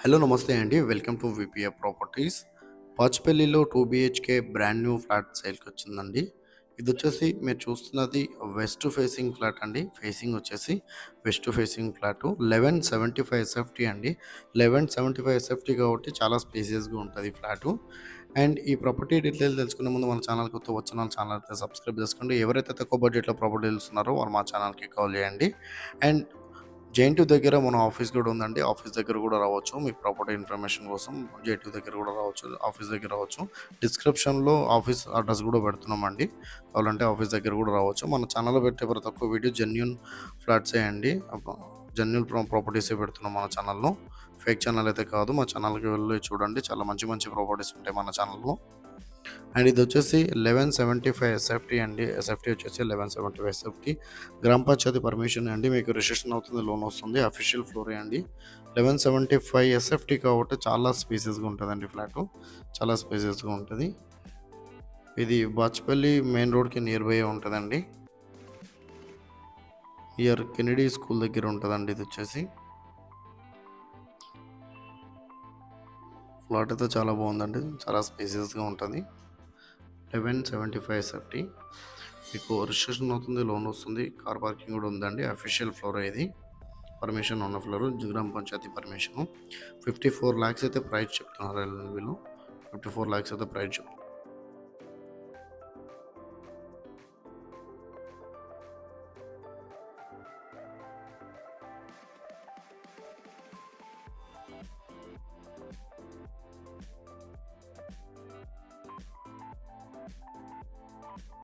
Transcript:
Hello నమస్తే అండి. Welcome to VPF properties. పాచిపల్లిలో 2 బీహెచ్‌కే బ్రాండ్ న్యూ ఫ్లాట్ సేల్‌కి వచ్చిందండి. ఇదొచ్చేసి మీరు చూస్తున్నది వెస్ట్ ఫేసింగ్ ఫ్లాట్ అండి. ఫేసింగ్ వచ్చేసి వెస్ట్ ఫేసింగ్ ఫ్లాటు 1175 ఎస్ఎఫ్టీ అండి. 1175 ఎస్ఎఫ్టీ కాబట్టి చాలా స్పేసియస్‌గా ఉంటది ఫ్లాటు. అండ్ ఈ ప్రాపర్టీ డీటెయిల్స్ తెలుసుకునే ముందు మన ఛానల్‌కి కొత్తగా వచ్చిన ఛానల్ అయితే సబ్స్క్రైబ్ చేసుకోండి. ఎవరైతే తక్కువ బడ్జెట్‌లో ప్రాపర్టీ తెలుస్తున్నారో వాళ్ళు మా ఛానల్‌కి కాల్ చేయండి. అండ్ జేఎన్‌టీయూ దగ్గర మన ఆఫీస్ కూడా ఉందండి. ఆఫీస్ దగ్గర కూడా రావచ్చు. మీ ప్రాపర్టీ ఇన్ఫర్మేషన్ కోసం జేఎన్‌టీయూ దగ్గర కూడా రావచ్చు. ఆఫీస్ దగ్గర రావచ్చు. డిస్క్రిప్షన్‌లో ఆఫీస్ అడ్రస్ కూడా పెడుతున్నామండి. కావాలంటే ఆఫీస్ దగ్గర కూడా రావచ్చు. మన ఛానల్‌లో పెట్టే ప్రతి ఒక్క వీడియో జెన్యూన్ ఫ్లాట్సే అండి. జెన్యూన్ ప్రాపర్టీసే పెడుతున్నాం మన ఛానల్‌లో. ఫేక్ ఛానల్ అయితే కాదు. మా ఛానల్‌కి వెళ్ళి చూడండి. చాలా మంచి మంచి ప్రాపర్టీస్ ఉంటాయి మన ఛానల్‌లో. అండ్ ఇది వచ్చేసి 1175 ఎస్ఎఫ్టీ అండి. ఎస్ఎఫ్టీ వచ్చేసి 1175 ఎస్ఎఫ్టీ గ్రామ పంచాయతీ పర్మిషన్ అండి. మీకు రిజిస్ట్రేషన్ అవుతుంది, లోన్ వస్తుంది. అఫీషియల్ ఫ్లోరే అండి. 1175 ఎస్ఎఫ్టీ కాబట్టి చాలా స్పేసెస్గా ఉంటుందండి ఫ్లాటు. చాలా స్పేసెస్గా ఉంటుంది. ఇది బాచ్పల్లి మెయిన్ రోడ్కి నియర్ బై ఉంటుందండి. నియర్ కెనడీ స్కూల్ దగ్గర ఉంటుందండి. ఇది వచ్చేసి ఫ్లాట్ అయితే చాలా బాగుందండి. చాలా స్పేసెస్గా ఉంటుంది. 1175 ఎస్ఎఫ్టీ మీకు రిజిస్ట్రేషన్ అవుతుంది, లోన్ వస్తుంది, కార్ పార్కింగ్ కూడా ఉందండి. అఫీషియల్ ఫ్లోర్ ఇది, పర్మిషన్ ఉన్న ఫ్లోర్, గ్రామ పంచాయతీ పర్మిషన్. 54 lakhs అయితే ప్రైస్ చెప్తున్నారు వీళ్ళు. 54 lakhs అయితే ప్రైస్ చెప్తున్నారు.